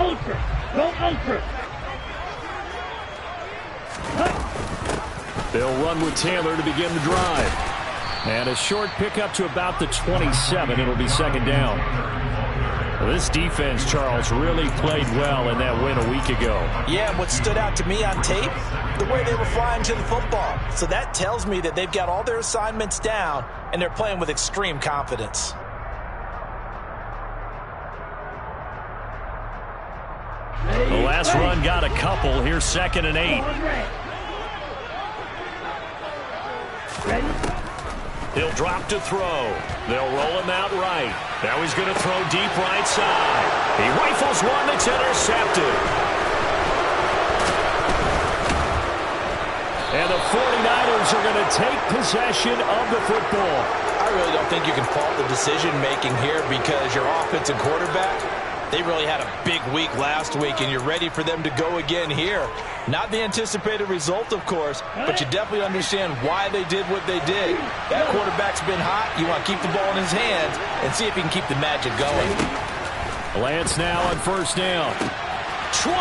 ultra. Go ultra. They'll run with Taylor to begin the drive. And a short pickup to about the 27. It'll be second down. This defense, Charles, really played well in that win a week ago. Yeah, and what stood out to me on tape, the way they were flying to the football. So that tells me that they've got all their assignments down, and they're playing with extreme confidence. The last run got a couple. Here's 2nd and 8. He'll drop to throw. They'll roll him out right. Now he's going to throw deep right side. He rifles one that's intercepted. And the 49ers are going to take possession of the football. I really don't think you can fault the decision-making here because your offensive quarterback, they really had a big week last week, and you're ready for them to go again here. Not the anticipated result, of course, but you definitely understand why they did what they did. That quarterback's been hot. You want to keep the ball in his hands and see if he can keep the magic going. Lance now on first down. 20!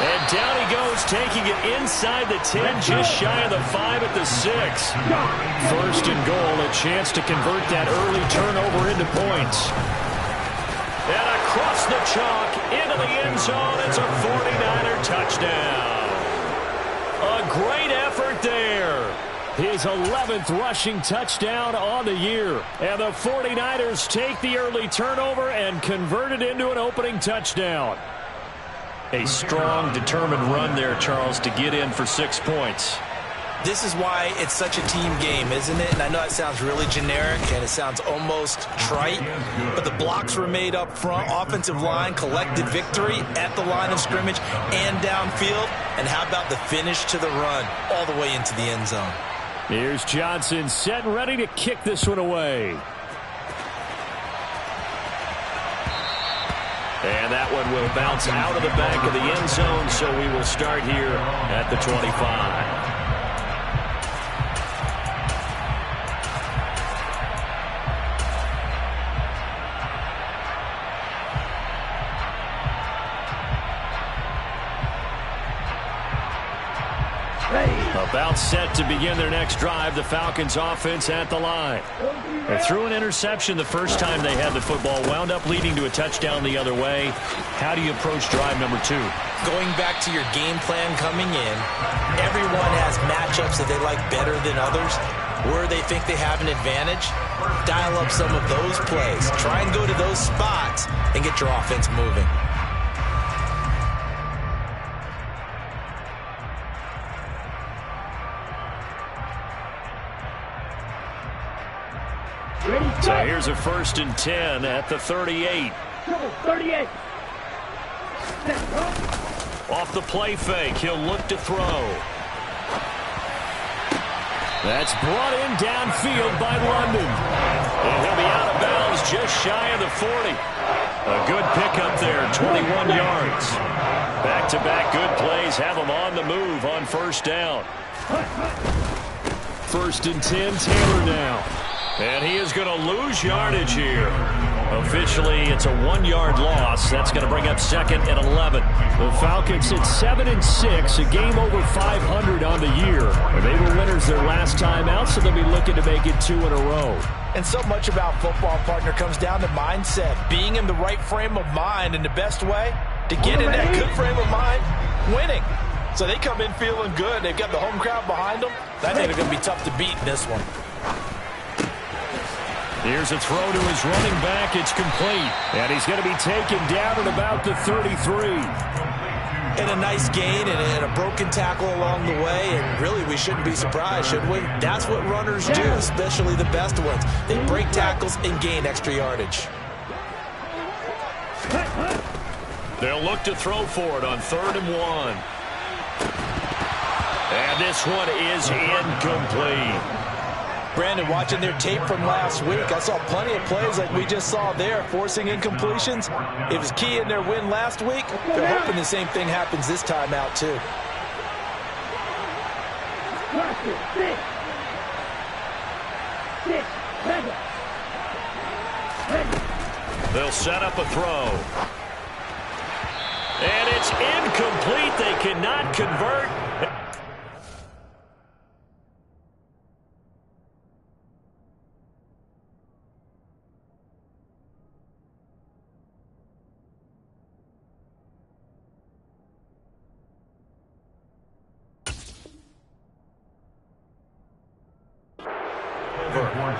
And down he goes, taking it inside the 10, just shy of the 5 at the 6. First and goal, a chance to convert that early turnover into points. And across the chalk, into the end zone, it's a 49er touchdown. A great effort there. His 11th rushing touchdown on the year. And the 49ers take the early turnover and convert it into an opening touchdown. A strong, determined run there, Charles, to get in for 6 points. This is why it's such a team game, isn't it? And I know it sounds really generic and it sounds almost trite, but the blocks were made up front. Offensive line collected victory at the line of scrimmage and downfield. And how about the finish to the run all the way into the end zone? Here's Johnson set and ready to kick this one away. And that one will bounce out of the back of the end zone, so we will start here at the 25. About set to begin their next drive, the Falcons offense at the line. They threw an interception the first time they had the football, wound up leading to a touchdown the other way. How do you approach drive number 2? Going back to your game plan coming in, everyone has matchups that they like better than others. Where they think they have an advantage, dial up some of those plays. Try and go to those spots and get your offense moving. So here's a 1st and 10 at the 38. 38. Off the play fake, he'll look to throw. That's brought in downfield by London. And he'll be out of bounds just shy of the 40. A good pickup there, 21 yards. Back-to-back good plays have him on the move on first down. 1st and 10, Taylor now. And he is going to lose yardage here. Officially, it's a 1-yard loss. That's going to bring up 2nd and 11. The Falcons at 7-6, a game over 500 on the year. They were winners their last time out, so they'll be looking to make it 2 in a row. And so much about football, partner, comes down to mindset. Being in the right frame of mind, and the best way to get in that good frame of mind, winning. So they come in feeling good. They've got the home crowd behind them. I think they're going to be tough to beat in this one. Here's a throw to his running back. It's complete. And he's going to be taken down at about the 33. And a nice gain and a broken tackle along the way. And really, we shouldn't be surprised, should we? That's what runners do, especially the best ones. They break tackles and gain extra yardage. They'll look to throw for it on 3rd and 1. And this one is incomplete. Brandon, watching their tape from last week, I saw plenty of plays like we just saw there, forcing incompletions. It was key in their win last week. They're hoping the same thing happens this time out, too. They'll set up a throw. And it's incomplete. They cannot convert.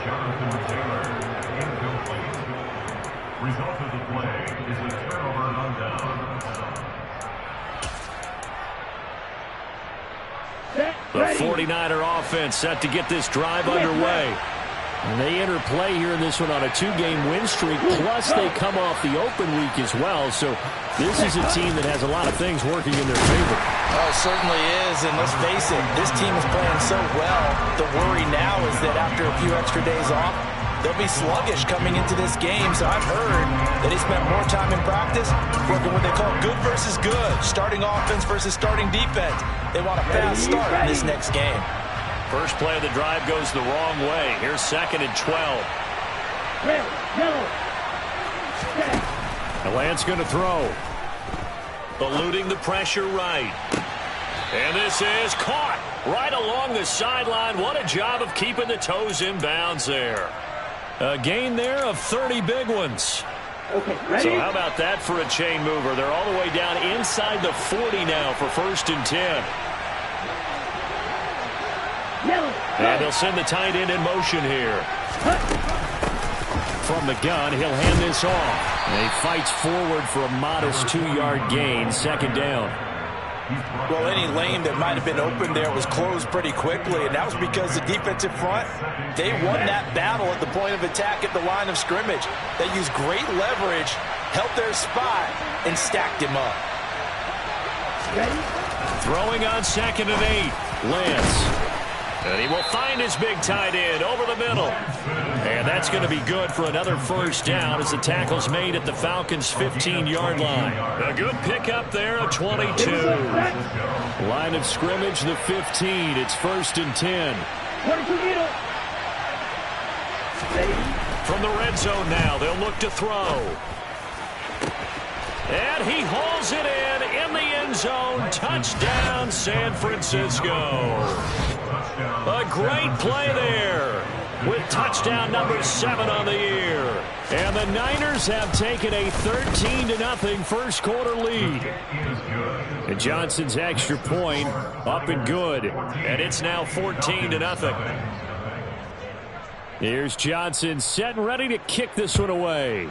Jonathan Taylor, incomplete. Result of the play is a turnover on down. The 49er offense set to get this drive underway. And they enter play here in this one on a 2-game win streak, plus they come off the open week as well. So this is a team that has a lot of things working in their favor. Oh, it certainly is, and let's face it, this team is playing so well. The worry now is that after a few extra days off, they'll be sluggish coming into this game. So I've heard that they spent more time in practice working what they call good versus good, starting offense versus starting defense. They want a fast start in this next game. First play of the drive goes the wrong way. Here's 2nd and 12. The Lance going to throw. Eluding the pressure right. And this is caught right along the sideline. What a job of keeping the toes in bounds there. A gain there of 30 big ones. Okay, ready? So how about that for a chain mover? They're all the way down inside the 40 now for 1st and 10. And they'll send the tight end in motion here. From the gun, he'll hand this off. And he fights forward for a modest 2-yard gain, 2nd down. Well, any lane that might have been open there was closed pretty quickly, and that was because the defensive front, they won that battle at the point of attack at the line of scrimmage. They used great leverage, helped their spot, and stacked him up. Throwing on 2nd and 8, Lance. And he will find his big tight end over the middle. And that's going to be good for another 1st down as the tackle's made at the Falcons' 15-yard line. A good pickup there, a 22. Line of scrimmage, the 15. It's 1st and 10. From the red zone now, they'll look to throw. And he hauls it in the end zone. Touchdown, San Francisco. A great play there with touchdown number 7 on the year. And the Niners have taken a 13-0 first quarter lead. And Johnson's extra point up and good. And it's now 14-0. Here's Johnson set and ready to kick this one away.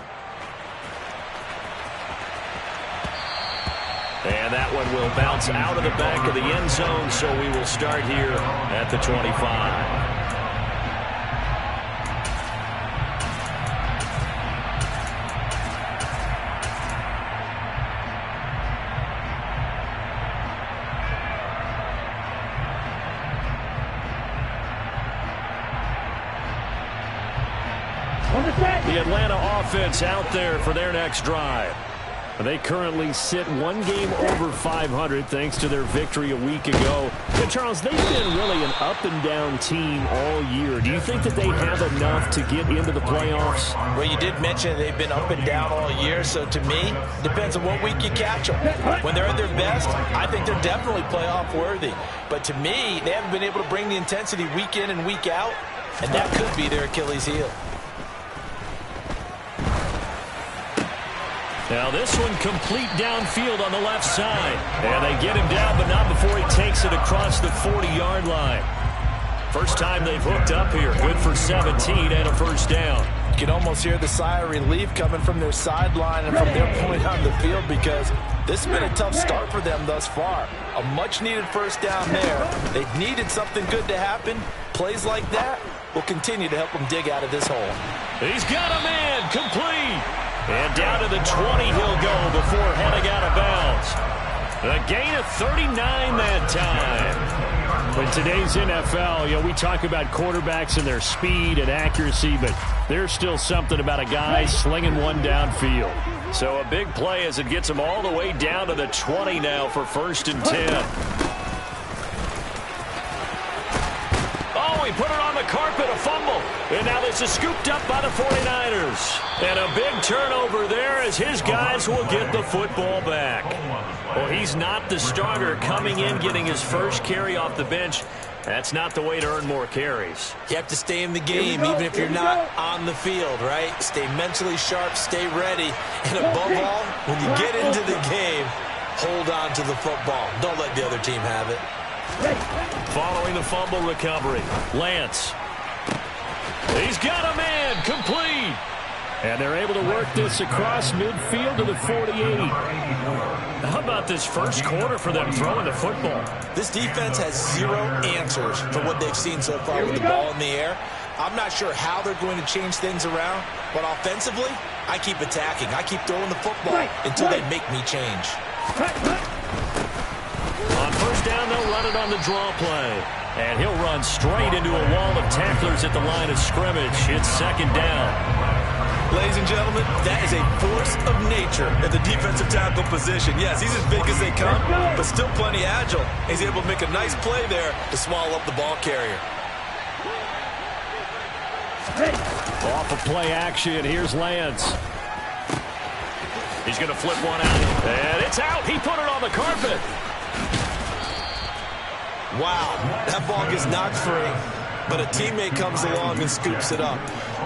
And that one will bounce out of the back of the end zone, so we will start here at the 25. The Atlanta offense out there for their next drive. They currently sit 1 game over 500 thanks to their victory a week ago. But Charles, they've been really an up-and-down team all year. Do you think that they have enough to get into the playoffs? Well, you did mention they've been up and down all year, so to me, depends on what week you catch them. When they're at their best, I think they're definitely playoff-worthy. But to me, they haven't been able to bring the intensity week in and week out, and that could be their Achilles heel. Now this one complete downfield on the left side. And they get him down, but not before he takes it across the 40-yard line. First time they've hooked up here. Good for 17 and a 1st down. You can almost hear the sigh of relief coming from their sideline and from their point on the field because this has been a tough start for them thus far. A much-needed 1st down there. They've needed something good to happen. Plays like that will continue to help them dig out of this hole. He's got a man complete. And down to the 20 he'll go before heading out of bounds. A gain of 39 that time. In today's NFL, we talk about quarterbacks and their speed and accuracy, but there's still something about a guy slinging one downfield. So a big play as it gets him all the way down to the 20 now for 1st and 10. Oh, he put it on the carpet, a fumble. And now this is scooped up by the 49ers. And a big turnover there as his guys will get the football back. Well, he's not the starter coming in, getting his first carry off the bench. That's not the way to earn more carries. You have to stay in the game even if you're not on the field, right? Stay mentally sharp, stay ready. And above all, when you get into the game, hold on to the football. Don't let the other team have it. Following the fumble recovery, Lance. He's got a man, complete. And they're able to work this across midfield to the 48. How about this first quarter for them throwing the football? This defense has zero answers for what they've seen so far with the ball in the air. I'm not sure how they're going to change things around, but offensively, I keep attacking. I keep throwing the football until they make me change. On first down, they'll run it on the draw play. And he'll run straight into a wall of tacklers at the line of scrimmage. It's second down. Ladies and gentlemen, that is a force of nature at the defensive tackle position. Yes, he's as big as they come, but still plenty agile. He's able to make a nice play there to swallow up the ball carrier. Off of play action, here's Lance. He's going to flip one out, and it's out. He put it on the carpet. Wow, that ball gets knocked free, but a teammate comes along and scoops it up.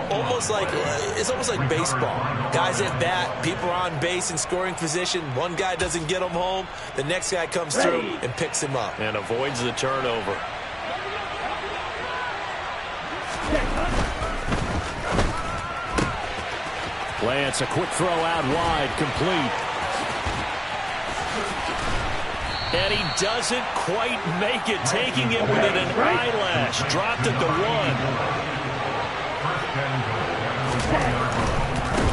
It's almost like baseball. Guys at bat, people are on base in scoring position. One guy doesn't get him home. The next guy comes through and picks him up. And avoids the turnover. Lance, a quick throw out wide, complete. And he doesn't quite make it, taking it within an eyelash. Dropped at the 1.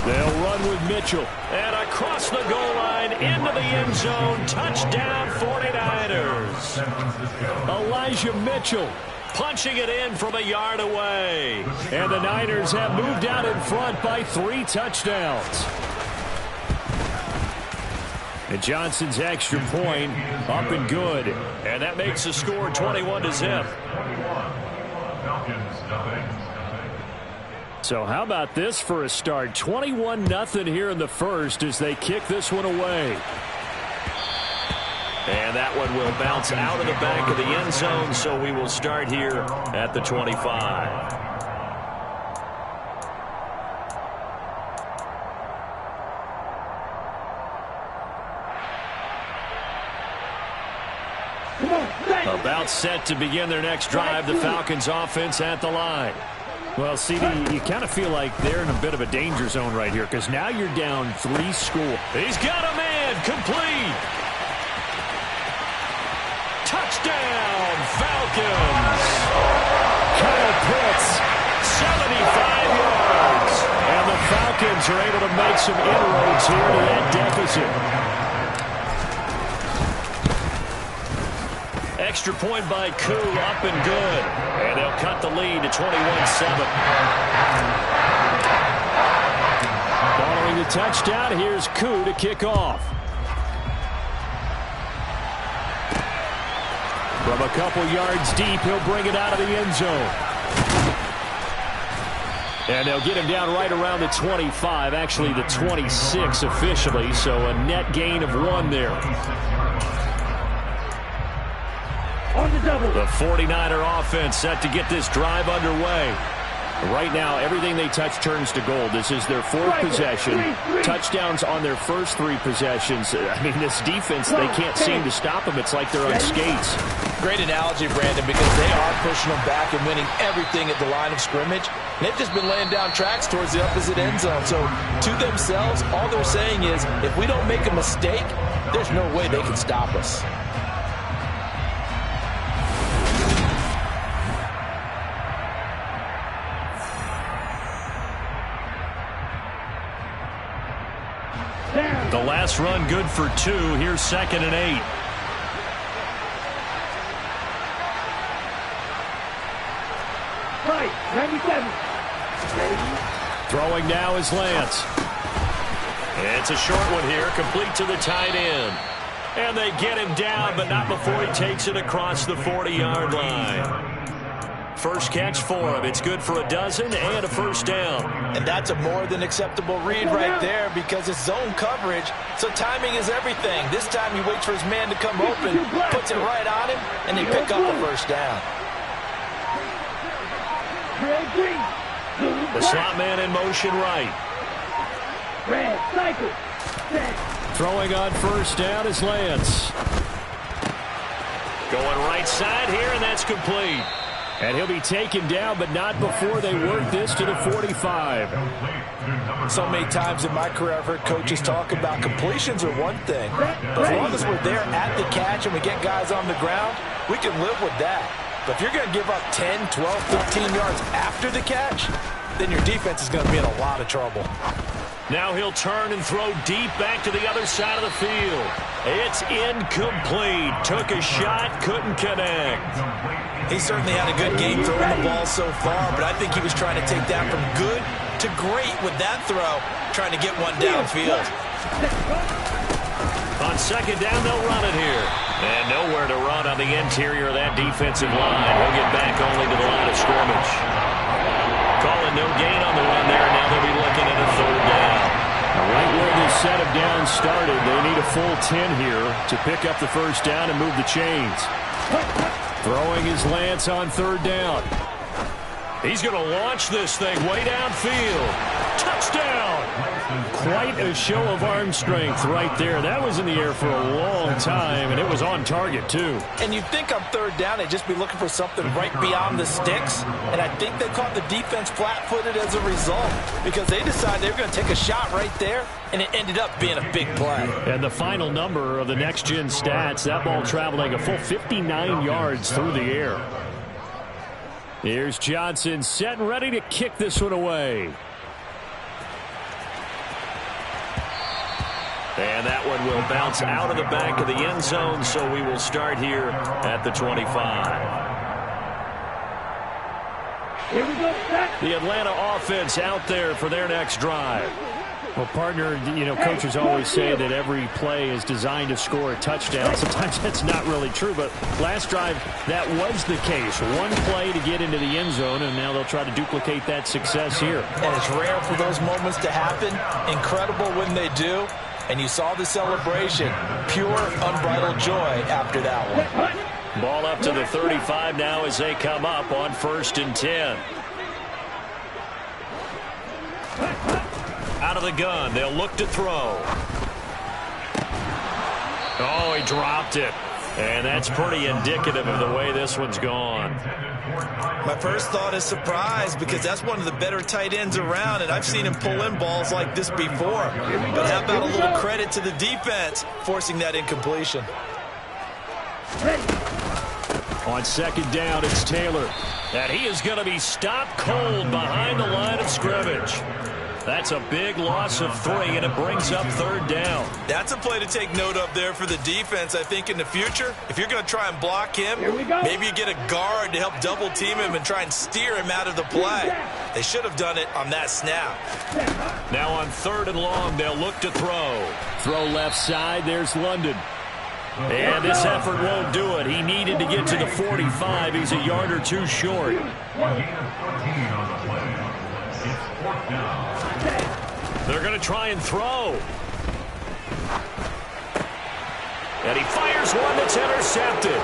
They'll run with Mitchell. And across the goal line, into the end zone. Touchdown, 49ers. Elijah Mitchell punching it in from a yard away. And the Niners have moved out in front by 3 touchdowns. And Johnson's extra point up and good. And that makes the score 21-0. So how about this for a start? 21-0 here in the first as they kick this one away. And that one will bounce out of the back of the end zone, so we will start here at the 25. About set to begin their next drive, the Falcons offense at the line. Well, CD, you kind of feel like they're in a bit of a danger zone right here because now you're down 3 score. He's got a man, complete. Touchdown, Falcons. Kyle Pitts, 75 yards. And the Falcons are able to make some inroads here to that deficit. Extra point by Koo, up and good. And they'll cut the lead to 21-7. Following the touchdown, here's Koo to kick off. From a couple yards deep, he'll bring it out of the end zone. And they'll get him down right around the 25, actually the 26 officially, so a net gain of 1 there. The 49er offense set to get this drive underway. Right now, everything they touch turns to gold. This is their 4th possession. Touchdowns on their first 3 possessions. I mean, this defense, they can't seem to stop them. It's like they're on skates. Great analogy, Brandon, because they are pushing them back and winning everything at the line of scrimmage. They've just been laying down tracks towards the opposite end zone. So, to themselves, all they're saying is, if we don't make a mistake, there's no way they can stop us. The last run good for 2. Here's 2nd and 8. Right, 97. Throwing now is Lance. It's a short one here, complete to the tight end. And they get him down, but not before he takes it across the 40-yard line. first catch for him. It's good for a dozen and a first down. And that's a more than acceptable read right there because it's zone coverage, so timing is everything. This time he waits for his man to come open, puts it right on him, and they pick up the first down. The slot man in motion right. Throwing on first down is Lance. Going right side here, and that's complete. And he'll be taken down, but not before they work this to the 45. So many times in my career I've heard coaches talk about completions are one thing. But as long as we're there at the catch and we get guys on the ground, we can live with that. But if you're going to give up 10, 12, 13 yards after the catch, then your defense is going to be in a lot of trouble. Now he'll turn and throw deep back to the other side of the field. It's incomplete. Took a shot, couldn't connect. He certainly had a good game throwing the ball so far, but I think he was trying to take that from good to great with that throw, trying to get one downfield. On second down, they'll run it here. And nowhere to run on the interior of that defensive line. He'll get back only to the line of scrimmage. Calling no gain on the run there, and now they'll be looking at a third down. Right where this set of downs started, they need a full 10 here to pick up the first down and move the chains. Throwing his Lance on third down. He's going to launch this thing way downfield. Touchdown! Quite a show of arm strength right there. That was in the air for a long time, and it was on target, too. And you'd think on third down they'd just be looking for something right beyond the sticks, and I think they caught the defense flat-footed as a result because they decided they were going to take a shot right there, and it ended up being a big play. And the final number of the next-gen stats, that ball traveling a full 59 yards through the air. Here's Johnson set and ready to kick this one away. And that one will bounce out of the back of the end zone, so we will start here at the 25. Here we go, set. The Atlanta offense out there for their next drive. Well, partner, you know, coaches always say that every play is designed to score a touchdown. Sometimes that's not really true, but last drive, that was the case. One play to get into the end zone, and now they'll try to duplicate that success here. And it's rare for those moments to happen. Incredible when they do. And you saw the celebration. Pure, unbridled joy after that one. Ball up to the 35 now as they come up on 1st and 10. Out of the gun, they'll look to throw. Oh, he dropped it. And that's pretty indicative of the way this one's gone. My first thought is surprise because that's one of the better tight ends around, and I've seen him pull in balls like this before. But how about a little credit to the defense forcing that incompletion? On second down, it's Taylor. And he is going to be stopped cold behind the line of scrimmage. That's a big loss of 3, and it brings up third down. That's a play to take note of there for the defense, I think, in the future. If you're going to try and block him, maybe you get a guard to help double team him and try and steer him out of the play. They should have done it on that snap. Now on 3rd and long, they'll look to throw. Throw left side, there's London. And this effort won't do it. He needed to get to the 45. He's a yard or 2 short. They're going to try and throw. And he fires one that's intercepted.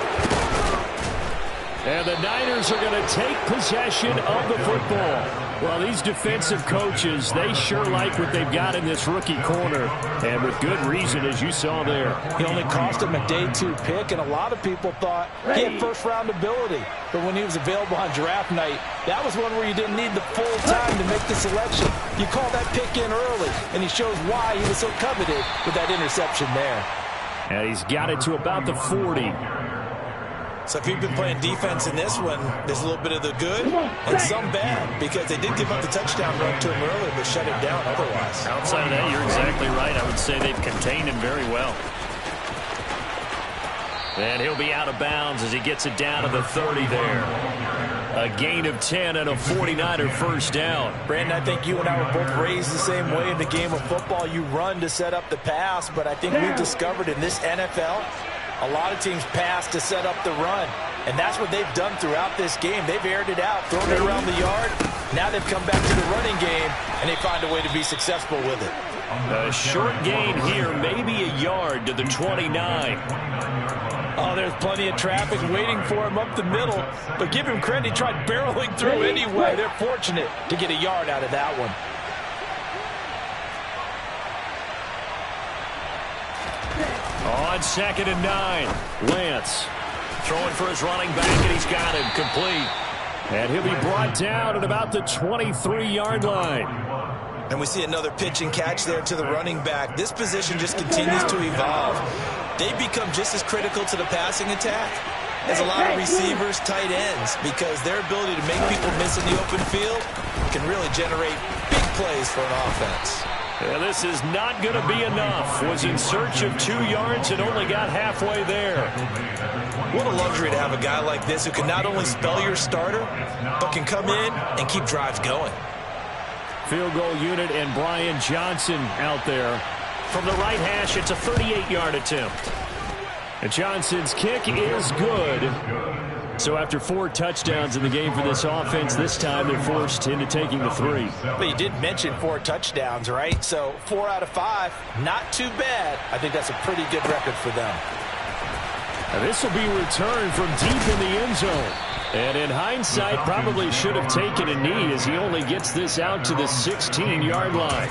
And the Niners are going to take possession of the football. Well, these defensive coaches, they sure like what they've got in this rookie corner. And with good reason, as you saw there. He only cost him a day 2 pick, and a lot of people thought he had first-round ability. But when he was available on draft night, that was one where you didn't need the full time to make the selection. You call that pick in early, and he shows why he was so coveted with that interception there. And he's got it to about the 40. So if you've been playing defense in this one, there's a little bit of the good and some bad because they did give up the touchdown run to him earlier but shut him down otherwise. Outside of that, you're exactly right. I would say they've contained him very well. And he'll be out of bounds as he gets it down to the 30 there. A gain of 10 and a 49er first down. Brandon, I think you and I were both raised the same way in the game of football. You run to set up the pass, but I think we've discovered in this NFL, a lot of teams pass to set up the run. And that's what they've done throughout this game. They've aired it out, thrown it around the yard. Now they've come back to the running game, and they find a way to be successful with it. A short gain here, maybe a yard to the 29. Oh, there's plenty of traffic waiting for him up the middle. But give him credit, he tried barreling through anyway. They're fortunate to get a yard out of that one. On 2nd and 9, Lance throwing for his running back, and he's got him complete. And he'll be brought down at about the 23-yard line. And we see another pitch and catch there to the running back. This position just continues to evolve. They become just as critical to the passing attack as a lot of receivers, tight ends, because their ability to make people miss in the open field can really generate big plays for an offense. Yeah, this is not going to be enough. Was in search of 2 yards and only got halfway there. What a luxury to have a guy like this who can not only spell your starter, but can come in and keep drives going. Field goal unit and Brian Johnson out there. From the right hash, it's a 38-yard attempt. And Johnson's kick is good. So after 4 touchdowns in the game for this offense, this time they're forced into taking the 3. But you did mention 4 touchdowns, right? So 4 out of 5, not too bad. I think that's a pretty good record for them. And this will be returned from deep in the end zone. And in hindsight, probably should have taken a knee as he only gets this out to the 16-yard line.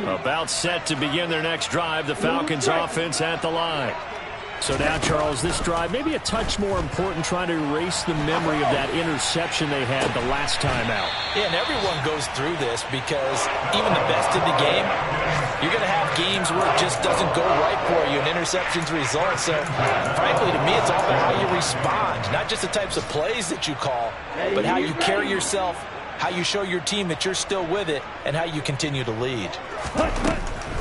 About set to begin their next drive. The Falcons offense at the line. So now, Charles, this drive maybe a touch more important, trying to erase the memory of that interception they had the last time out. Yeah, and everyone goes through this because even the best in the game, you're going to have games where it just doesn't go right for you and interceptions result. So, frankly, to me, it's all about how you respond, not just the types of plays that you call, but how you carry yourself, how you show your team that you're still with it, and how you continue to lead.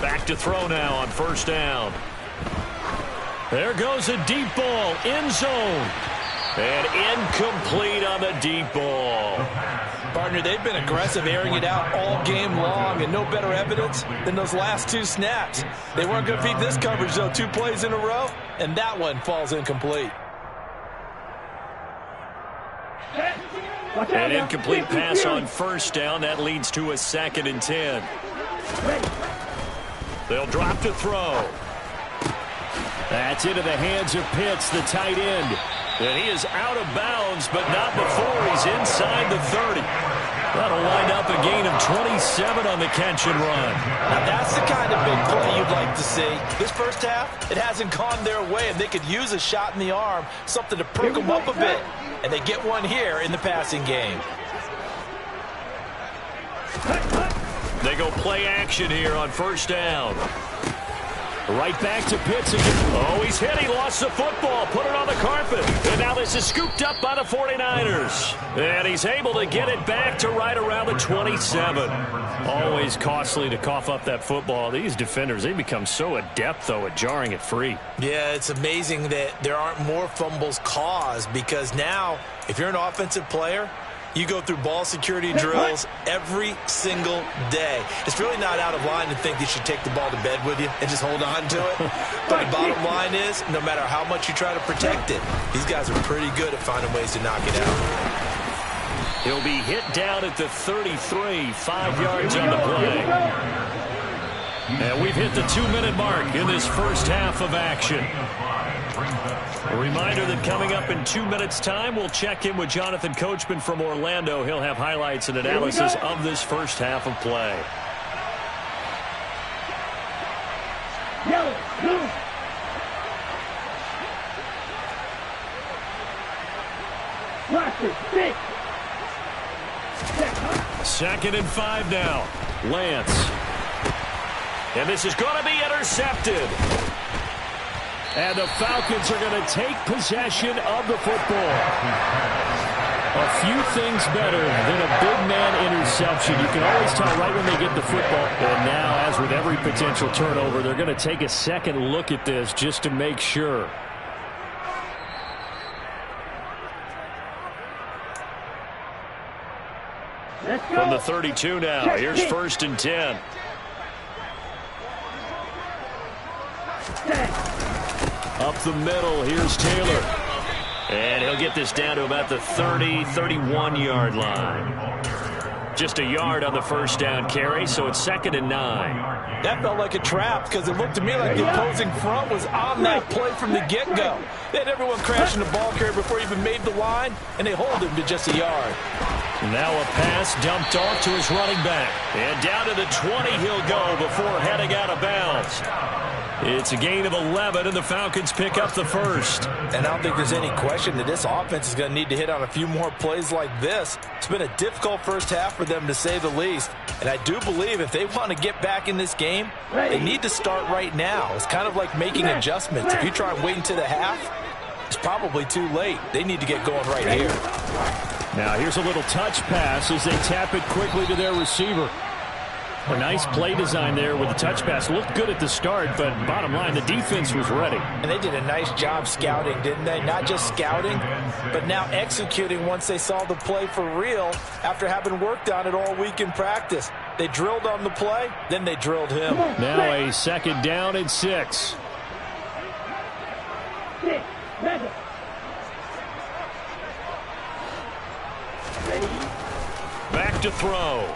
Back to throw now on 1st down. There goes a deep ball, end zone. And incomplete on the deep ball. Partner, they've been aggressive, airing it out all game long, and no better evidence than those last 2 snaps. They weren't going to beat this coverage, though, 2 plays in a row, and that one falls incomplete. An incomplete pass on 1st down. That leads to a 2nd and 10. They'll drop to throw. That's into the hands of Pitts, the tight end. And he is out of bounds, but not before he's inside the 30. That'll wind up a gain of 27 on the catch and run. Now that's the kind of big play you'd like to see. This first half, it hasn't gone their way, and they could use a shot in the arm, something to perk them up a bit. And they get one here in the passing game. They go play action here on 1st down. Right back to Pitts again. Oh, he's hit. He lost the football. Put it on the carpet. And now this is scooped up by the 49ers. And he's able to get it back to right around the 27. Always costly to cough up that football. These defenders, they become so adept, though, at jarring it free. Yeah, it's amazing that there aren't more fumbles caused, because now, if you're an offensive player, you go through ball security drills every single day. It's really not out of line to think you should take the ball to bed with you and just hold on to it. But the bottom line is, no matter how much you try to protect it, these guys are pretty good at finding ways to knock it out. He'll be hit down at the 33, 5 yards on the play. And we've hit the 2-minute mark in this first half of action. A reminder that coming up in 2 minutes' time, we'll check in with Jonathan Coachman from Orlando. He'll have highlights and analysis of this first half of play. Second and 5 now. Lance. And this is going to be intercepted. And the Falcons are going to take possession of the football. A few things better than a big man interception. You can always tell right when they get the football. And now, as with every potential turnover, they're going to take a second look at this just to make sure. From the 32 now, here's 1st and 10. Up the middle, here's Taylor. And he'll get this down to about the 30, 31-yard line. Just a yard on the first down carry, so it's 2nd and 9. That felt like a trap because it looked to me like the opposing front was on that play from the get-go. They had everyone crashing the ball carrier before he even made the line, and they hold him to just a yard. Now a pass dumped off to his running back. And down to the 20 he'll go before heading out of bounds. It's a gain of 11, and the Falcons pick up the first. And I don't think there's any question that this offense is going to need to hit on a few more plays like this. It's been a difficult first half for them, to say the least. And I do believe if they want to get back in this game, they need to start right now. It's kind of like making adjustments. If you try and wait until the half, it's probably too late. They need to get going right here. Now here's a little touch pass as they tap it quickly to their receiver. A nice play design there with the touch pass. Looked good at the start, but bottom line, the defense was ready. And they did a nice job scouting, didn't they? Not just scouting, but now executing once they saw the play for real after having worked on it all week in practice. They drilled on the play, then they drilled him. Now a 2nd down and 6. Back to throw.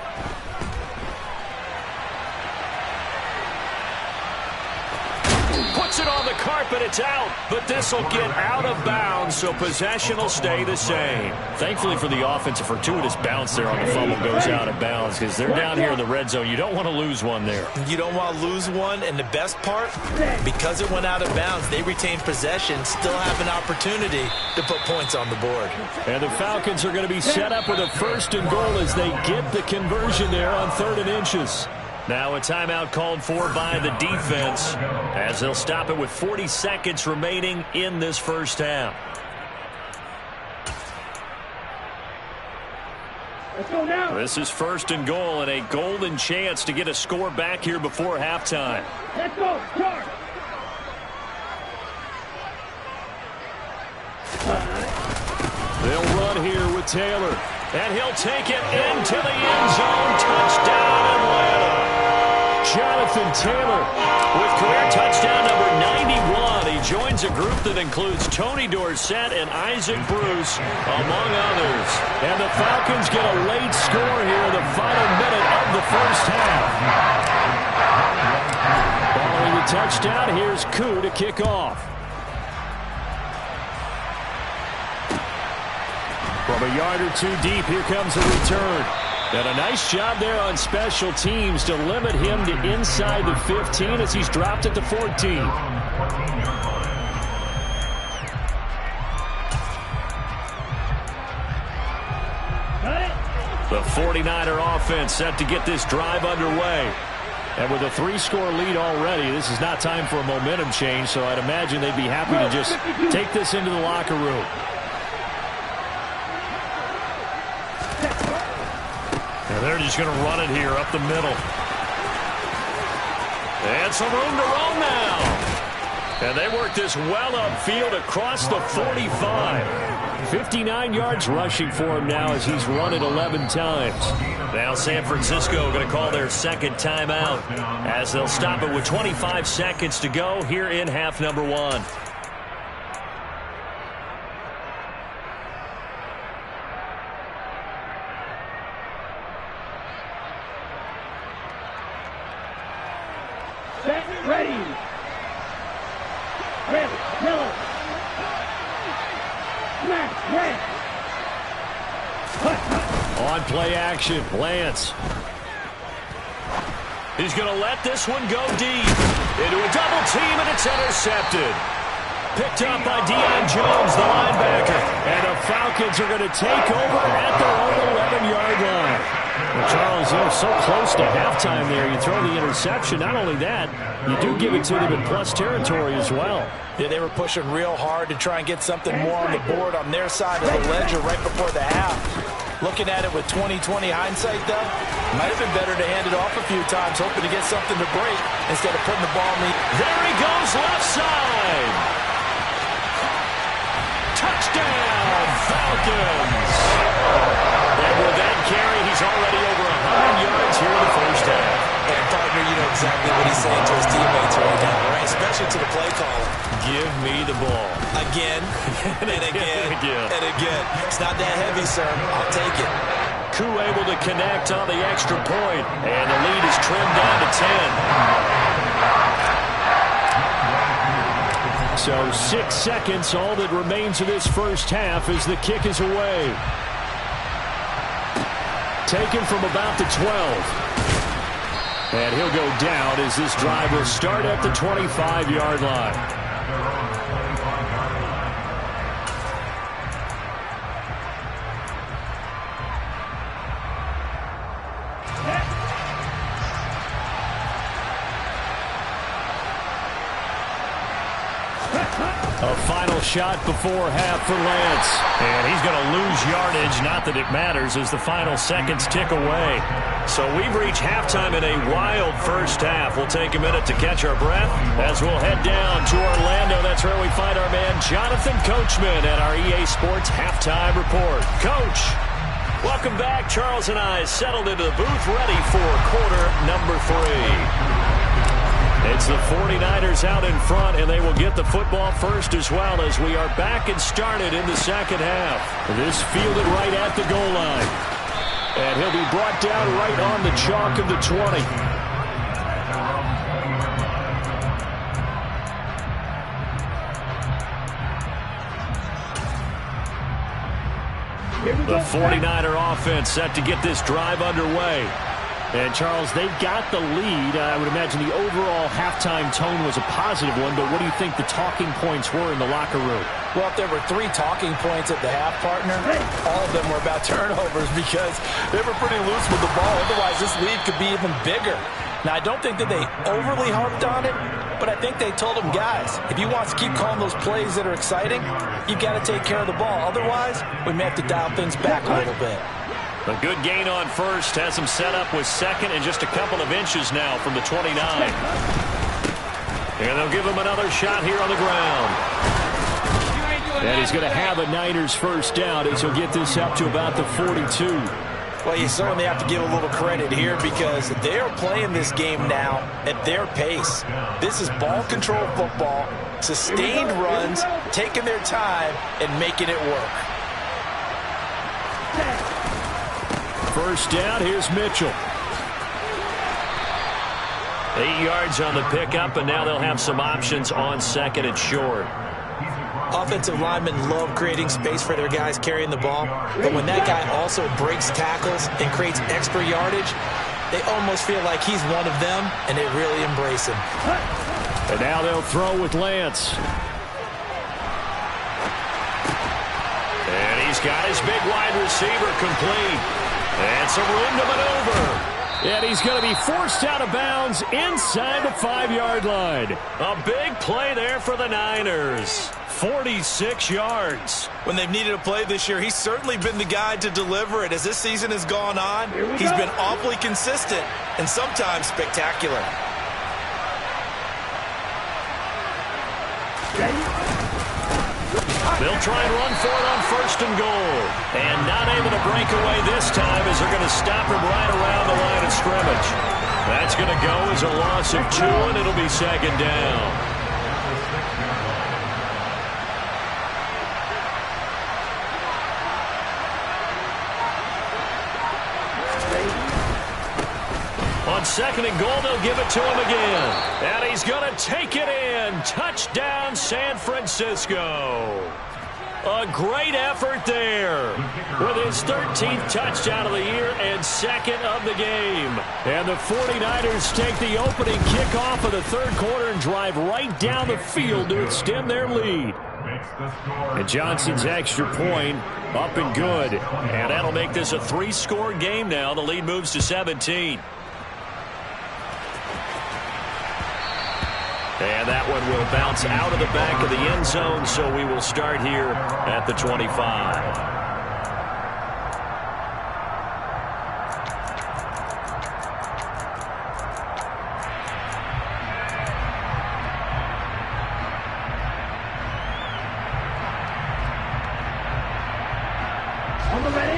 Puts it on the carpet, it's out, but this will get out of bounds, so possession will stay the same. Thankfully for the offense, a fortuitous bounce there on the fumble goes out of bounds because they're down here in the red zone. You don't want to lose one there. You don't want to lose one, and the best part, because it went out of bounds, they retained possession, still have an opportunity to put points on the board. And the Falcons are going to be set up with a 1st and goal as they get the conversion there on 3rd and inches. Now a timeout called for by the defense as they'll stop it with 40 seconds remaining in this first half. Let's go now. This is 1st and goal and a golden chance to get a score back here before halftime. Let's go. Charge. They'll run here with Taylor. And he'll take it into the end zone. Touchdown Atlanta. Jonathan Taylor with career touchdown number 91. He joins a group that includes Tony Dorsett and Isaac Bruce, among others. And the Falcons get a late score here in the final minute of the first half. Following the touchdown, here's Koo to kick off. From a yard or two deep, here comes a return. And a nice job there on special teams to limit him to inside the 15 as he's dropped at the 14. The 49er offense set to get this drive underway. And with a 3-score lead already, this is not time for a momentum change, so I'd imagine they'd be happy to just take this into the locker room. And they're just going to run it here up the middle. And some room to roam now. And they work this well upfield across the 45. 59 yards rushing for him now as he's run it 11 times. Now San Francisco going to call their 2nd timeout as they'll stop it with 25 seconds to go here in half number 1. Ready. Red, yellow. Smash, red. On play action, Lance. He's going to let this one go deep. Into a double team, and it's intercepted. Picked up by Deion Jones, the linebacker. And the Falcons are going to take over at their own 11-yard line. Well, Charles, you're so close to halftime there. You throw the interception. Not only that, you do give it to them in plus territory as well. Yeah, they were pushing real hard to try and get something more on the board on their side of the ledger right before the half. Looking at it with 20/20 hindsight, though, might have been better to hand it off a few times, hoping to get something to break instead of putting the ball in the... There he goes, left side. Touchdown, Falcons. And with that carry, he's already over 100 yards here in the first half. And, partner, you know exactly what he's saying to his teammates right now, right? Especially to the play caller. Give me again, and again, and again. It's not that heavy, sir. I'll take it. Koo able to connect on the extra point, and the lead is trimmed down to 10. So 6 seconds, all that remains of this first half as the kick is away. Taken from about the 12. And he'll go down as this drive will start at the 25-yard line. A final shot before half for Lance. And he's going to lose yardage. Not that it matters as the final seconds tick away. So we've reached halftime in a wild first half. We'll take a minute to catch our breath as we'll head down to Orlando. That's where we find our man Jonathan Coachman at our EA Sports Halftime Report. Coach, welcome back. Charles and I settled into the booth ready for quarter number 3. It's the 49ers out in front, and they will get the football first as well as we are back and started in the second half. This fielded right at the goal line. And he'll be brought down right on the chalk of the 20. The 49er offense set to get this drive underway. And, Charles, they've got the lead. I would imagine the overall halftime tone was a positive one, but what do you think the talking points were in the locker room? Well, if there were 3 talking points at the half, partner, all of them were about turnovers because they were pretty loose with the ball. Otherwise, this lead could be even bigger. Now, I don't think that they overly harped on it, but I think they told them, guys, if you want to keep calling those plays that are exciting, you've got to take care of the ball. Otherwise, we may have to dial things back a little bit. A good gain on first has him set up with second and just a couple of inches now from the 29. And they'll give him another shot here on the ground. And he's going to have a Niners first down as he'll get this up to about the 42. Well, you certainly have to give a little credit here because they are playing this game now at their pace. This is ball control football, sustained runs, taking their time, and making it work. First down, here's Mitchell. 8 yards on the pickup, and now they'll have some options on second and short. Offensive linemen love creating space for their guys carrying the ball, but when that guy also breaks tackles and creates extra yardage, they almost feel like he's one of them, and they really embrace him. And now they'll throw with Lance. And he's got his big wide receiver complete. And some room to maneuver. And he's going to be forced out of bounds inside the 5-yard line. A big play there for the Niners. 46 yards. When they've needed a play this year, he's certainly been the guy to deliver it. As this season has gone on, he's been awfully consistent and sometimes spectacular. They'll try and run for it on first and goal. And not able to break away this time as they're going to stop him right around the line of scrimmage. That's going to go as a loss of 2, and it'll be second down. On second and goal, they'll give it to him again. And he's going to take it in. Touchdown, San Francisco. A great effort there with his 13th touchdown of the year and second of the game. And the 49ers take the opening kickoff of the third quarter and drive right down the field to extend their lead. And Johnson's extra point up and good. And that'll make this a 3-score game now. The lead moves to 17. And that one will bounce out of the back of the end zone, so we will start here at the 25.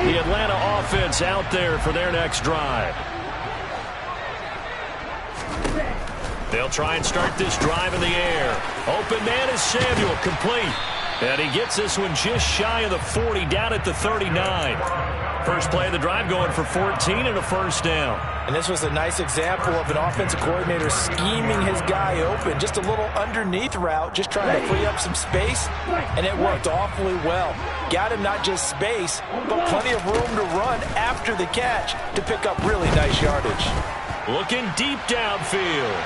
The Atlanta offense out there for their next drive. They'll try and start this drive in the air. Open man is Samuel, complete. And he gets this one just shy of the 40, down at the 39. First play of the drive going for 14 and a first down. And this was a nice example of an offensive coordinator scheming his guy open. Just a little underneath route, just trying to free up some space, and it worked awfully well. Got him not just space, but plenty of room to run after the catch to pick up really nice yardage. Looking deep downfield.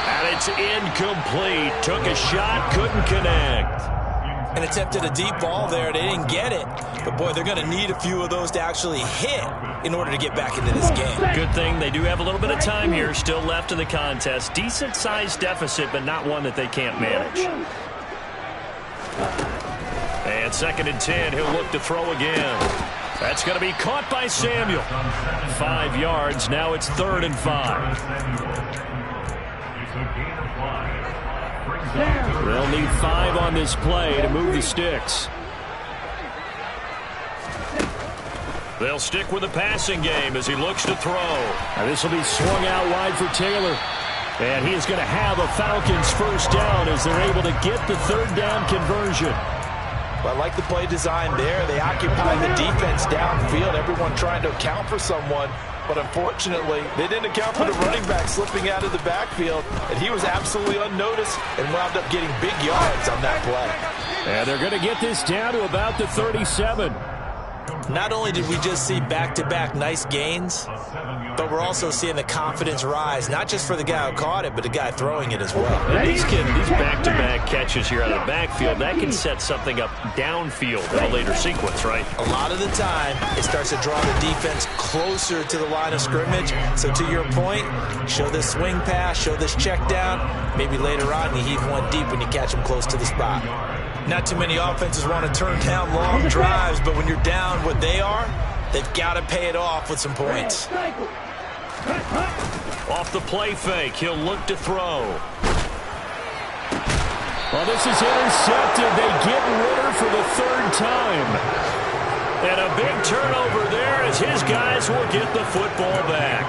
And it's incomplete. Took a shot, couldn't connect. And attempted a deep ball there. They didn't get it. But, boy, they're going to need a few of those to actually hit in order to get back into this game. Good thing they do have a little bit of time here still left in the contest. Decent-sized deficit, but not one that they can't manage. And 2nd and 10, he'll look to throw again. That's going to be caught by Samuel. 5 yards. Now it's 3rd and 5. They'll need 5 on this play to move the sticks. They'll stick with the passing game as he looks to throw. Now this will be swung out wide for Taylor. And he is going to have a Falcons first down as they're able to get the 3rd down conversion. Well, I like the play design there. They occupy the defense downfield, everyone trying to account for someone. But unfortunately, they didn't account for the running back slipping out of the backfield, and he was absolutely unnoticed and wound up getting big yards on that play. And they're going to get this down to about the 37. Not only did we just see back-to-back nice gains, but we're also seeing the confidence rise, not just for the guy who caught it, but the guy throwing it as well. And these back-to-back catches here out of the backfield, that can set something up downfield in a later sequence, right? A lot of the time, it starts to draw the defense closer to the line of scrimmage. So to your point, show this swing pass, show this check down. Maybe later on you heave one deep when you catch them close to the spot. Not too many offenses want to turn down long drives, but when you're down what they are, they've got to pay it off with some points. Off the play fake, he'll look to throw. Well, this is intercepted. They get Ritter for the 3rd time. And a big turnover there as his guys will get the football back.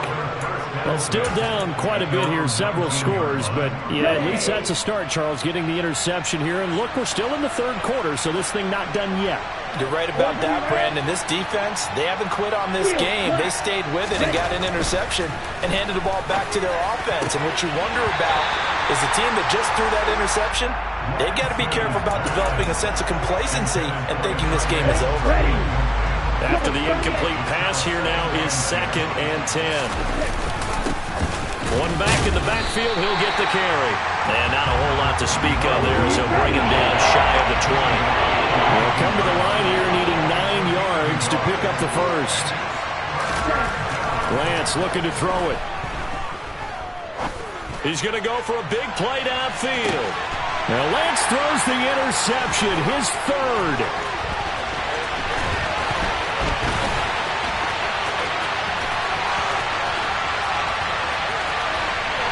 Well, still down quite a bit here, several scores, but yeah, at least that's a start, Charles, getting the interception here. And look, we're still in the 3rd quarter, so this thing not done yet. You're right about that, Brandon. This defense, they haven't quit on this game. They stayed with it and got an interception and handed the ball back to their offense. And what you wonder about is the team that just threw that interception, they've got to be careful about developing a sense of complacency and thinking this game is over. After the incomplete pass, here now is 2nd and 10. One back in the backfield, he'll get the carry. And not a whole lot to speak of there, so bring him down shy of the 20. They'll come to the line here needing 9 yards to pick up the first. Lance looking to throw it. He's going to go for a big play downfield. Now Lance throws the interception, his 3rd.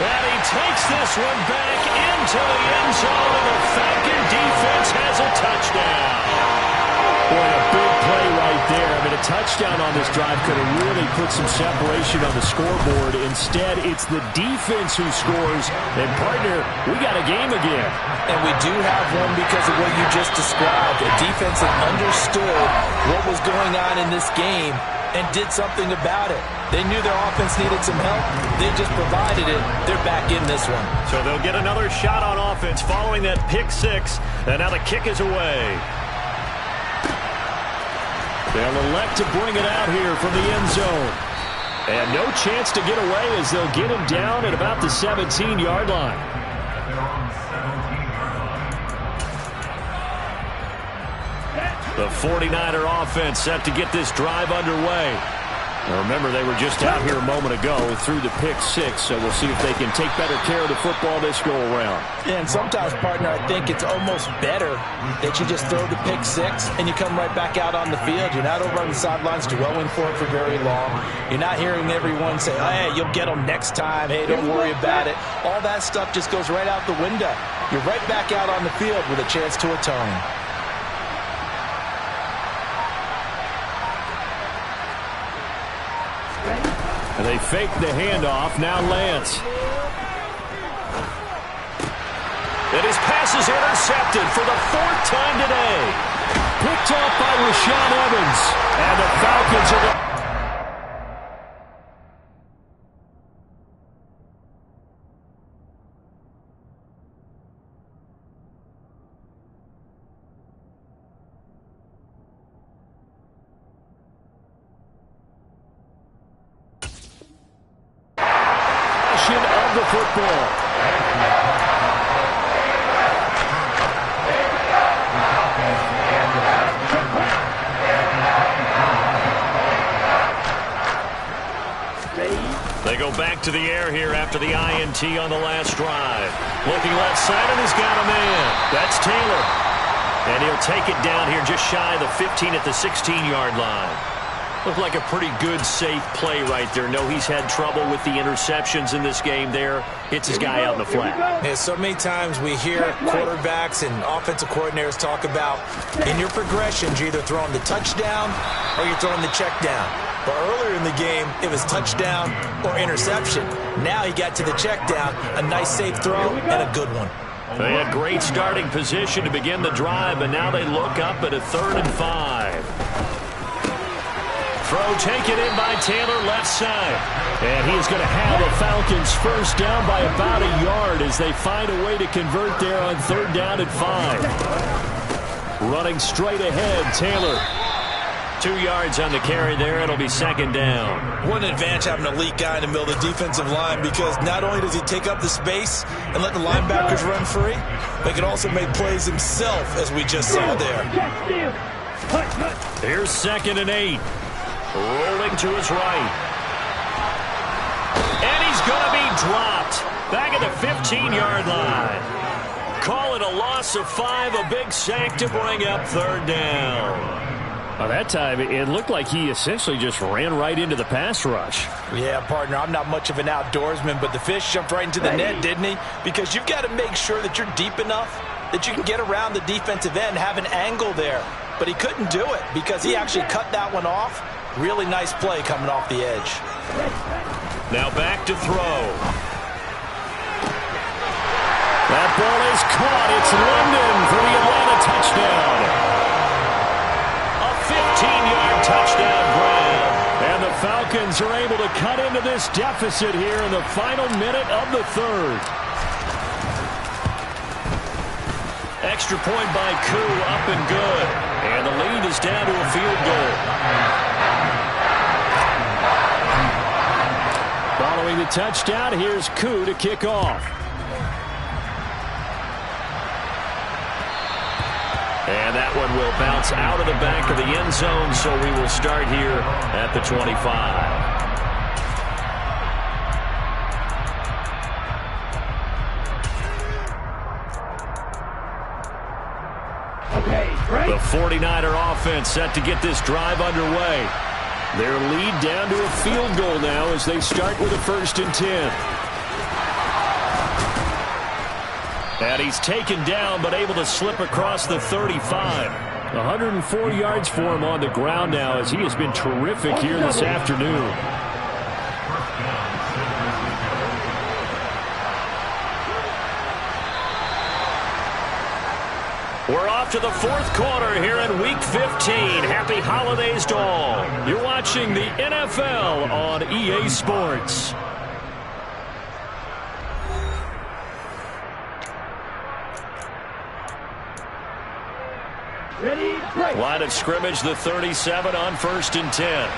And he takes this one back into the end zone, and the Falcon defense has a touchdown. Boy, a big play right there. I mean, a touchdown on this drive could have really put some separation on the scoreboard. Instead, it's the defense who scores. And, partner, we got a game again. And we do have one because of what you just described. A defense that understood what was going on in this game and did something about it. They knew their offense needed some help. They just provided it. They're back in this one. So they'll get another shot on offense following that pick 6. And now the kick is away. They'll elect to bring it out here from the end zone. And no chance to get away as they'll get him down at about the 17-yard line. The 49er offense set to get this drive underway. Now remember, they were just out here a moment ago through the pick 6, so we'll see if they can take better care of the football this go-around. Yeah, and sometimes, partner, I think it's almost better that you just throw the pick 6 and you come right back out on the field. You're not over on the sidelines dwelling for it for very long. You're not hearing everyone say, oh, hey, you'll get them next time. Hey, don't worry about it. All that stuff just goes right out the window. You're right back out on the field with a chance to atone. And they fake the handoff. Now Lance. And his pass This is intercepted for the 4th time today. Picked off by Rashaan Evans. And the Falcons are... of the football. They go back to the air here after the INT on the last drive. Looking left side, and he's got a man. That's Taylor. And he'll take it down here just shy of the 15 at the 16-yard line. Looked like a pretty good, safe play right there. No, he's had trouble with the interceptions in this game there. Hits his guy out in the flat. Yeah, so many times we hear quarterbacks and offensive coordinators talk about in your progressions, you're either throwing the touchdown or you're throwing the check down. But earlier in the game, it was touchdown or interception. Now he got to the check down, a nice safe throw, and a good one. They had great starting position to begin the drive, but now they look up at a 3rd and 5. Throw taken in by Taylor left side. And he's going to have the Falcons first down by about a yard as they find a way to convert there on 3rd down and 5. Running straight ahead, Taylor. 2 yards on the carry there. It'll be 2nd down. What an advantage having an elite guy in the middle of the defensive line, because not only does he take up the space and let the linebackers run free, but he can also make plays himself, as we just saw there. Here's 2nd and 8. Rolling to his right. And he's going to be dropped. Back at the 15-yard line. Call it a loss of 5, a big sack to bring up 3rd down. Well, that time, it looked like he essentially just ran right into the pass rush. Yeah, partner, I'm not much of an outdoorsman, but the fish jumped right into the net, didn't he? Because you've got to make sure that you're deep enough that you can get around the defensive end, have an angle there. But he couldn't do it because he actually cut that one off. Really nice play coming off the edge. Now back to throw. That ball is caught. It's London for the Atlanta touchdown. A 15-yard touchdown grab. And the Falcons are able to cut into this deficit here in the final minute of the 3rd. Extra point by Koo, up and good. And the lead is down to a field goal. Following the touchdown, here's Koo to kick off. And that one will bounce out of the back of the end zone, so we will start here at the 25. The 49er offense set to get this drive underway. Their lead down to a field goal now as they start with a 1st and 10. And he's taken down but able to slip across the 35. 104 yards for him on the ground now as he has been terrific here this afternoon. We're off to the 4th quarter here in Week 15. Happy holidays to all. You're watching the NFL on EA Sports. Line of scrimmage, the 37 on 1st and 10.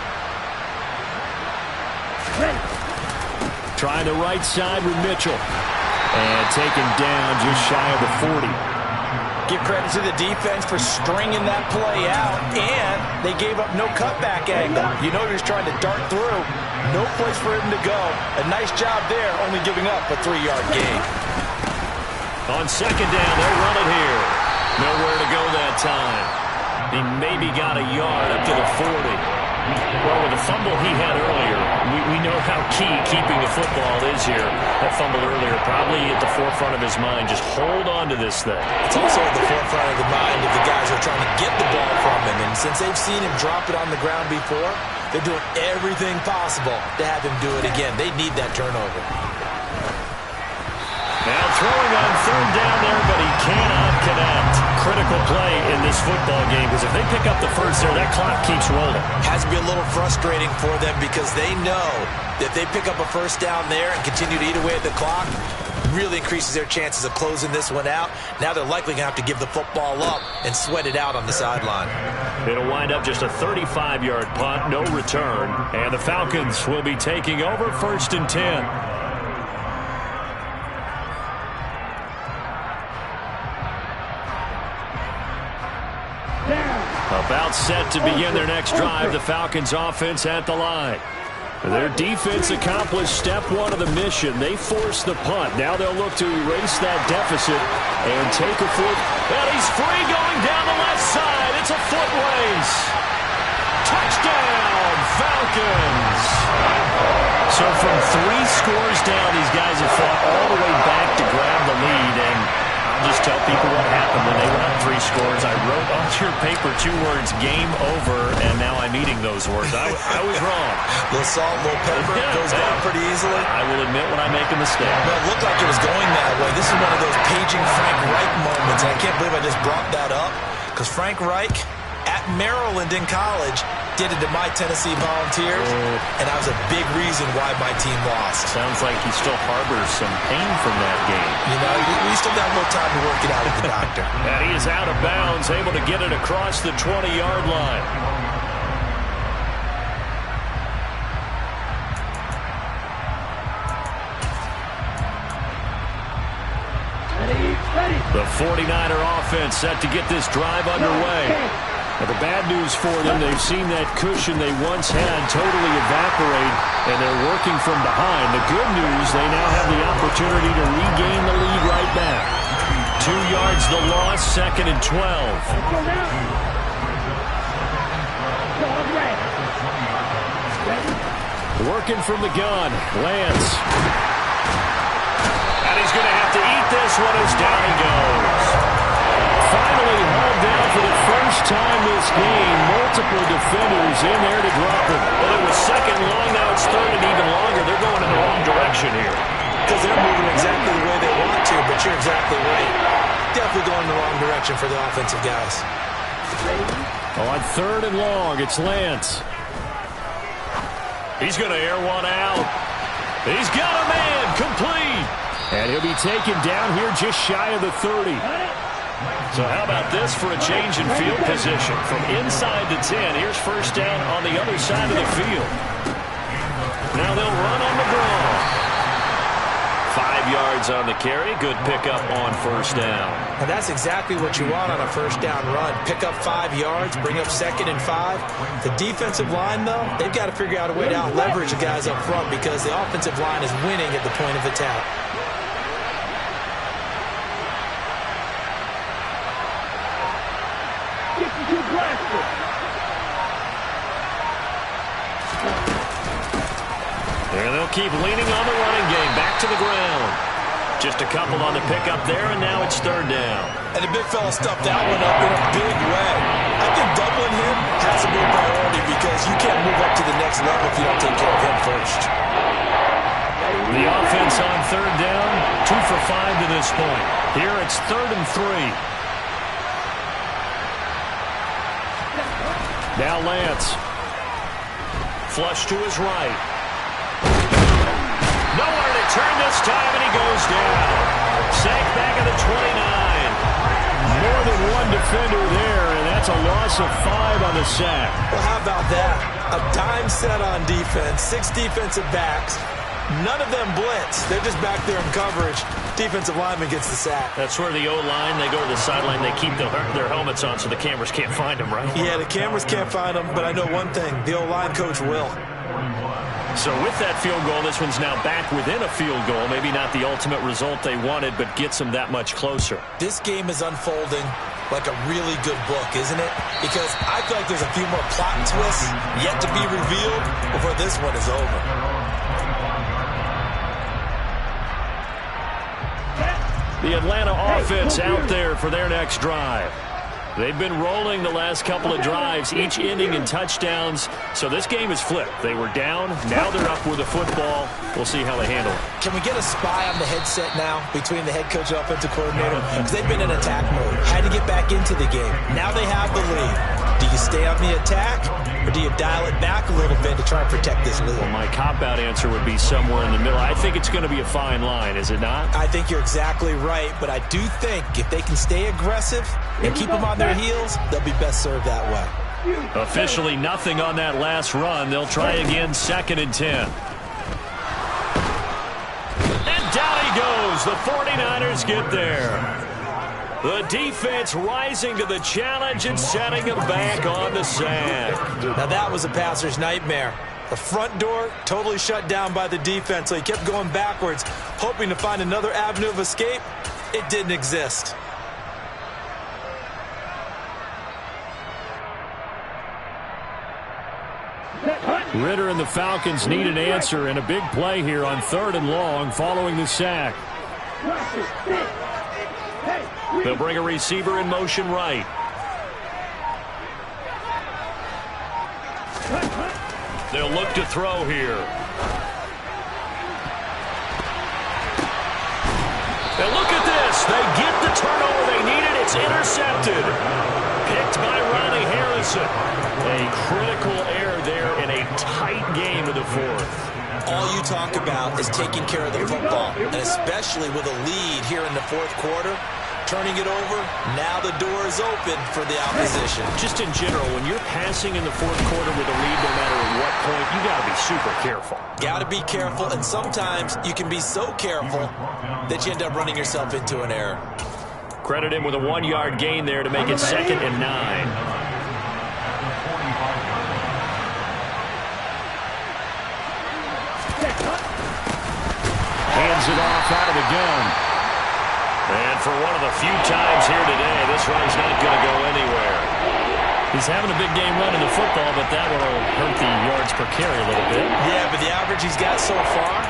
Trying the right side with Mitchell. And taken down just shy of the 40. Give credit to the defense for stringing that play out, and they gave up no cutback angle. You know he was trying to dart through. No place for him to go. A nice job there, only giving up a 3-yard gain. On 2nd down, they'll run it here. Nowhere to go that time. He maybe got a yard up to the 40. Well, with the fumble he had earlier, we know how key keeping the football is here. That fumble earlier probably at the forefront of his mind. Just hold on to this thing. It's also at the forefront of the mind of the guys who are trying to get the ball from him. And since they've seen him drop it on the ground before, they're doing everything possible to have him do it again. They need that turnover. Now throwing on 3rd down there, but he cannot connect. Critical play in this football game, because if they pick up the first there, that clock keeps rolling. Has to be a little frustrating for them because they know that if they pick up a first down there and continue to eat away at the clock, really increases their chances of closing this one out. Now they're likely going to have to give the football up and sweat it out on the sideline. It'll wind up just a 35-yard punt, no return. And the Falcons will be taking over 1st and 10. About set to begin their next drive, the Falcons offense at the line. Their defense accomplished step one of the mission. They forced the punt. Now they'll look to erase that deficit and take a foot. And he's free going down the left side. It's a foot race. Touchdown, Falcons. So from 3 scores down, these guys have fought all the way back to grab the lead. And I'll just tell people what happened when they went up 3 scores. I wrote on your paper 2 words, game over, and now I'm eating those words. I was wrong. A little salt, a little pepper, goes down pretty easily. I will admit when I make a mistake. Well, it looked like it was going that way. This is one of those paging Frank Reich moments, and I can't believe I just brought that up, because Frank Reich at Maryland in college did it to my Tennessee Volunteers, and that was a big reason why my team lost. Sounds like he still harbors some pain from that game. You know, we still got a little time to work it out with the doctor. And he is out of bounds, able to get it across the 20-yard line. The 49er offense set to get this drive underway. Now, the bad news for them, they've seen that cushion they once had totally evaporate, and they're working from behind. The good news, they now have the opportunity to regain the lead right back. 2 yards the loss, 2nd and 12. Working from the gun, Lance. And he's going to have to eat this one as down he goes. Finally hauled down for the first time this game. Multiple defenders in there to drop him. Well, it was 2nd long, now it's 3rd and even longer. They're going in the wrong direction here. Because they're moving exactly the way they want to, but you're exactly right. Definitely going in the wrong direction for the offensive guys. On 3rd and long, it's Lance. He's going to air one out. He's got a man, complete. And he'll be taken down here just shy of the 30. So how about this for a change in field position? From inside the 10, here's 1st down on the other side of the field. Now they'll run on the draw. 5 yards on the carry. Good pickup on 1st down. And that's exactly what you want on a 1st down run. Pick up 5 yards, bring up 2nd and 5. The defensive line, though, they've got to figure out a way to out-leverage the guys up front because the offensive line is winning at the point of attack. And they'll keep leaning on the running game. Back to the ground. Just a couple on the pickup there, and now it's 3rd down. And the big fella stuffed that one up in a big way. I think doubling him has to be a priority because you can't move up to the next level if you don't take care of him first. The offense on 3rd down, 2 for 5 to this point. Here it's 3rd and 3. Now Lance. Flush to his right. Nowhere to turn this time, and he goes down. Sacked back at the 29. More than one defender there, and that's a loss of 5 on the sack. Well, how about that? A dime set on defense, 6 defensive backs. None of them blitz. They're just back there in coverage. Defensive lineman gets the sack. That's where the O-line, they go to the sideline, they keep their helmets on so the cameras can't find them, right? Yeah, the cameras can't find them, but I know one thing. The O-line coach will. So with that field goal, this one's now back within a field goal. Maybe not the ultimate result they wanted, but gets them that much closer. This game is unfolding like a really good book, isn't it? Because I feel like there's a few more plot twists yet to be revealed before this one is over. The Atlanta offense out there for their next drive. They've been rolling the last couple of drives, each inning in touchdowns. So this game is flipped. They were down. Now they're up with the football. We'll see how they handle it. Can we get a spy on the headset now between the head coach and offensive coordinator? Because they've been in attack mode. Had to get back into the game. Now they have the lead. Do you stay on the attack, or do you dial it back a little bit to try and protect this lead? Well, my cop-out answer would be somewhere in the middle. I think it's going to be a fine line, is it not? I think you're exactly right, but I do think if they can stay aggressive and keep them on their heels, they'll be best served that way. Officially nothing on that last run. They'll try again, 2nd and 10. And down he goes. The 49ers get there. The defense rising to the challenge and setting him back on the sack. Now that was a passer's nightmare. The front door totally shut down by the defense, so he kept going backwards, hoping to find another avenue of escape. It didn't exist. Ridder and the Falcons need an answer, and a big play here on 3rd and long following the sack. They'll bring a receiver in motion right. They'll look to throw here. And look at this. They get the turnover they needed. It's intercepted. Picked by Ronnie Harrison. A critical error there in a tight game of the 4th. All you talk about is taking care of the football, and especially with a lead here in the 4th quarter. Turning it over, now the door is open for the opposition. Just in general, when you're passing in the 4th quarter with a lead, no matter at what point, you got to be super careful. Got to be careful, and sometimes you can be so careful that you end up running yourself into an error. Credit him with a 1-yard gain there to make it 2nd and 9. Hands it off out of the gun. And for one of the few times here today, this run's not going to go anywhere. He's having a big game running the football, but that one will hurt the yards per carry a little bit. Yeah, but the average he's got so far,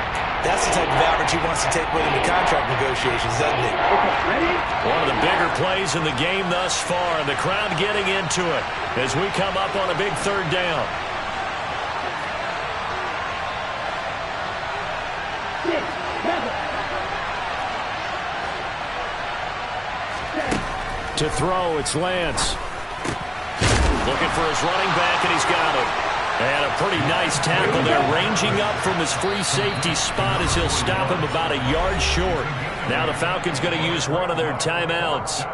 that's the type of average he wants to take with him to contract negotiations, doesn't he? One of the bigger plays in the game thus far, and the crowd getting into it as we come up on a big 3rd down. To throw, it's Lance. Looking for his running back, and he's got him. And a pretty nice tackle there, ranging up from his free safety spot as he'll stop him about a yard short. Now the Falcons going to use one of their timeouts.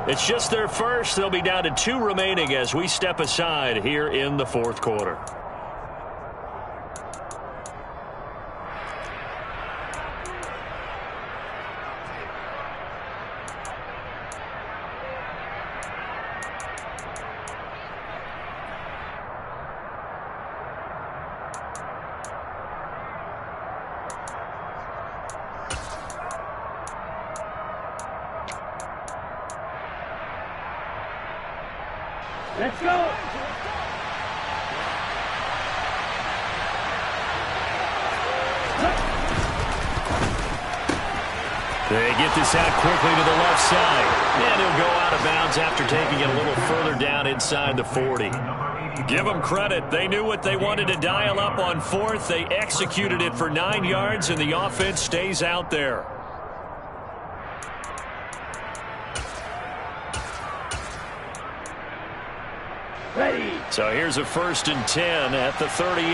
It's just their first. They'll be down to 2 remaining as we step aside here in the 4th quarter. Let's go! They get this out quickly to the left side. And he'll go out of bounds after taking it a little further down inside the 40. Give them credit. They knew what they wanted to dial up on 4th. They executed it for 9 yards, and the offense stays out there. Ready. So here's a 1st and 10 at the 38.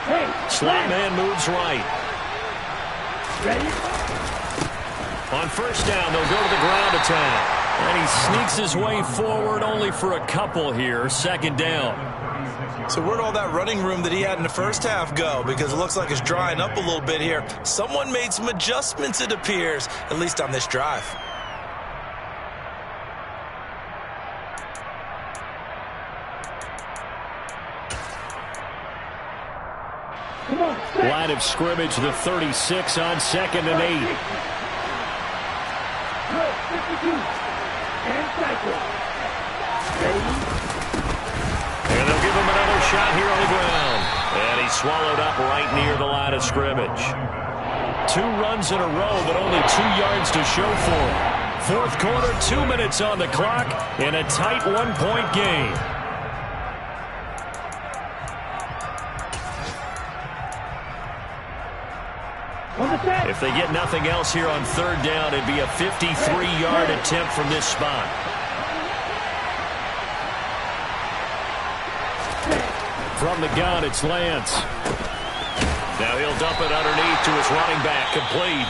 Hey, Slot man moves right. ready. On 1st down, they'll go to the ground attack. And he sneaks his way forward only for a couple here. 2nd down. So where'd all that running room that he had in the first half go? Because it looks like it's drying up a little bit here. Someone made some adjustments, it appears, at least on this drive. Come on, Line of scrimmage, the 36 on 2nd and 8. Go, 52. And cycle. Ready. And they'll give him another shot here on the ground. And he's swallowed up right near the line of scrimmage. 2 runs in a row, but only 2 yards to show for him. Fourth quarter, 2 minutes on the clock in a tight 1-point game. If they get nothing else here on third down, it'd be a 53-yard attempt from this spot. From the gun, it's Lance. Now he'll dump it underneath to his running back, complete.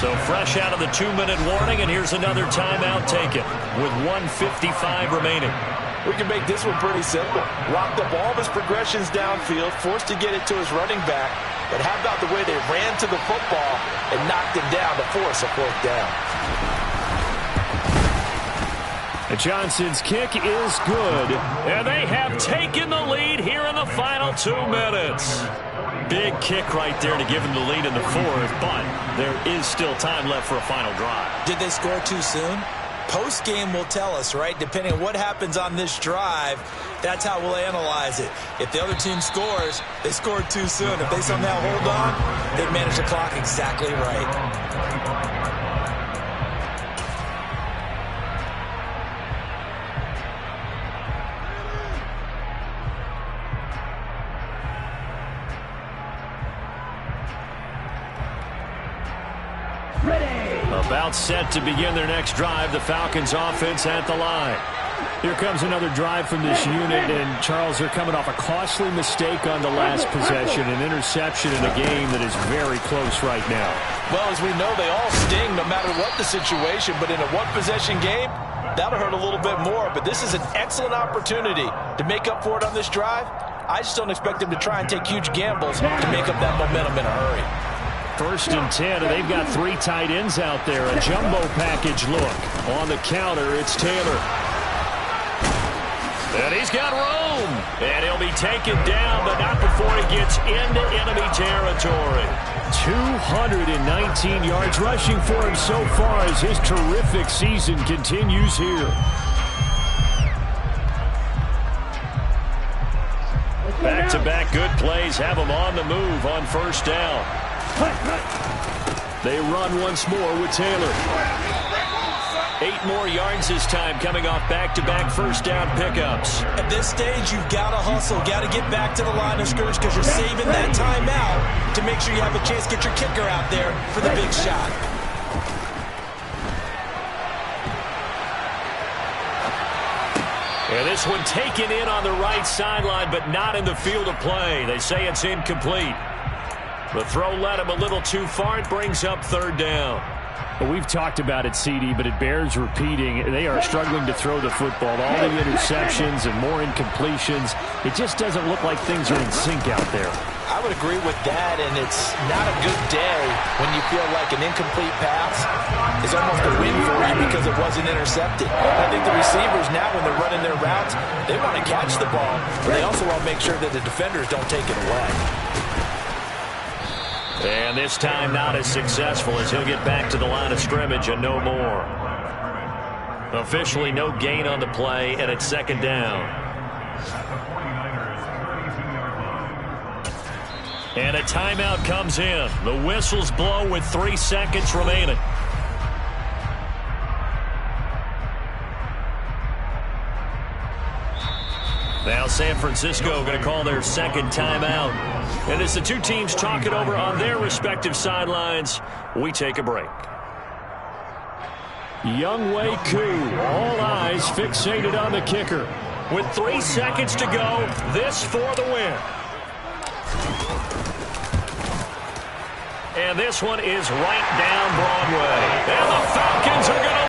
So fresh out of the 2-minute warning, and here's another timeout taken with 1:55 remaining. We can make this one pretty simple. Locked up all of his progressions downfield, forced to get it to his running back. But how about the way they ran to the football and knocked him down to force a fourth down? Johnson's kick is good, and they have taken the lead here in the final 2 minutes. Big kick right there to give them the lead in the fourth, but there is still time left for a final drive. Did they score too soon? Post-game will tell us, right? Depending on what happens on this drive, that's how we'll analyze it. If the other team scores, they scored too soon. If they somehow hold on, they've managed the clock exactly right. About set to begin their next drive, the Falcons offense at the line. Here comes another drive from this unit, and Charles, they're coming off a costly mistake on the last possession, an interception in a game that is very close right now. Well, as we know, they all sting no matter what the situation, but in a one-possession game, that'll hurt a little bit more. But this is an excellent opportunity to make up for it on this drive. I just don't expect them to try and take huge gambles to make up that momentum in a hurry. 1st and 10, and they've got 3 tight ends out there. A jumbo package look. On the counter, it's Taylor. And he's got room. And he'll be taken down, but not before he gets into enemy territory. 219 yards rushing for him so far as his terrific season continues here. Back-to-back good plays have him on the move on 1st down. They run once more with Taylor. 8 more yards this time, coming off back-to-back 1st down pickups. At this stage, you've got to hustle, got to get back to the line of scrimmage because you're saving that timeout to make sure you have a chance to get your kicker out there for the big shot. And this one taken in on the right sideline, but not in the field of play. They say it's incomplete. The throw led him a little too far. It brings up 3rd down. Well, we've talked about it, CD, but it bears repeating. They are struggling to throw the football. All the interceptions and more incompletions. It just doesn't look like things are in sync out there. I would agree with that, and it's not a good day when you feel like an incomplete pass is almost a win for you because it wasn't intercepted. I think the receivers now, when they're running their routes, they want to catch the ball, but they also want to make sure that the defenders don't take it away. And this time not as successful as he'll get back to the line of scrimmage and no more. Officially no gain on the play, and it's 2nd down. And a timeout comes in. The whistles blow with 3 seconds remaining. Now San Francisco going to call their 2nd timeout. And as the 2 teams talk it over on their respective sidelines, we take a break. Younghoe Koo, all eyes fixated on the kicker. With 3 seconds to go, this for the win. And this one is right down Broadway. And the Falcons are going to